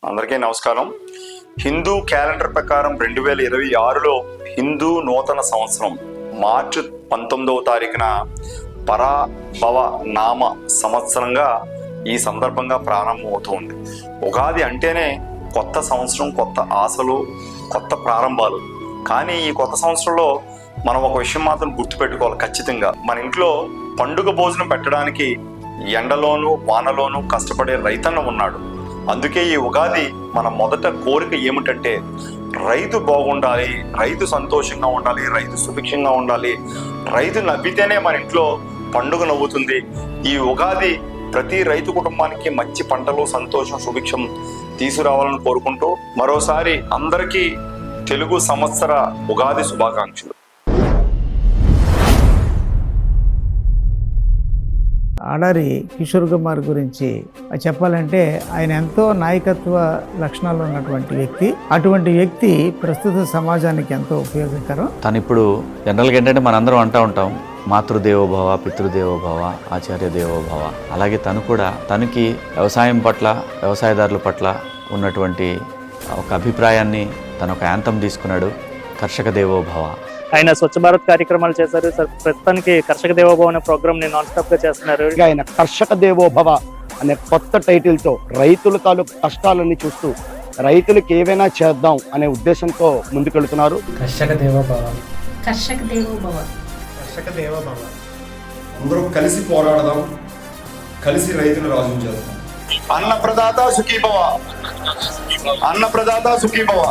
అందరికీ నమస్కారం. హిందూ క్యాలెండర్ ప్రకారం 2026లో హిందూ నూతన సంవత్సరం మార్చి 19వ తారీఖున పరాభవ నామ సంవత్సరంగా ఈ సందర్భంగా ప్రారంభమవుతుంది. ఉగాది అంటేనే కొత్త సంవత్సరం, కొత్త ఆశలు, కొత్త ప్రారంభాలు. కానీ ఈ కొత్త సంవత్సరంలో మనం ఒక విషయం మాత్రం గుర్తుపెట్టుకోవాలి. ఖచ్చితంగా మన ఇంట్లో పండుగ భోజనం పెట్టడానికి ఎండలోనూ వానలోనూ కష్టపడే రైతన్న ఉన్నాడు. అందుకే ఈ ఉగాది మన మొదట కోరిక ఏమిటంటే రైతు బాగుండాలి, రైతు సంతోషంగా ఉండాలి, రైతు సుభిక్షంగా ఉండాలి. రైతు నవ్వితేనే మన ఇంట్లో పండుగ నవ్వుతుంది. ఈ ఉగాది ప్రతి రైతు కుటుంబానికి మంచి పంటలు, సంతోషం, సుభిక్షం తీసుకురావాలని కోరుకుంటూ మరోసారి అందరికీ తెలుగు సంవత్సర ఉగాది శుభాకాంక్షలు. ఆడారి కిషోర్ కుమార్ గురించి చెప్పాలంటే ఆయన ఎంతో నాయకత్వ లక్షణాలు ఉన్నటువంటి వ్యక్తి. అటువంటి వ్యక్తి ప్రస్తుత సమాజానికి ఎంతో ఉపయోగకరం. తను ఇప్పుడు జనరల్గా ఏంటంటే మనందరం అంటూ ఉంటాం మాతృదేవోభవ, పితృదేవోభవ, ఆచార్య దేవోభవ. అలాగే తను కూడా తనకి వ్యవసాయం పట్ల, వ్యవసాయదారుల పట్ల ఉన్నటువంటి ఒక అభిప్రాయాన్ని తను ఒక యాంతం తీసుకున్నాడు, కర్షక దేవోభవ. ఆయన స్వచ్ఛ భారత్ కార్యక్రమాలు చేశారు. ప్రస్తుతానికి కర్షక దేవోభవ అనే ప్రోగ్రామ్ ని నాన్ స్టాప్ గా చేస్తున్నారు. ఆయన కర్షక దేవోభవ అనే కొత్త టైటిల్ తో రైతుల తాలూకు కష్టాలన్నీ చూస్తూ రైతులకు ఏవైనా చేద్దాం అనే ఉద్దేశంతో ముందుకెళ్తున్నారు. కర్షక దేవోభవ, కర్షక దేవోభవ, కర్షక దేవోభవ. అందరూ కలిసి పోరాడదాం, కలిసి రైతులు రాజు చేద్దాం. అన్నప్రదాత సుఖీభవ, అన్నప్రదాత సుఖీభవ.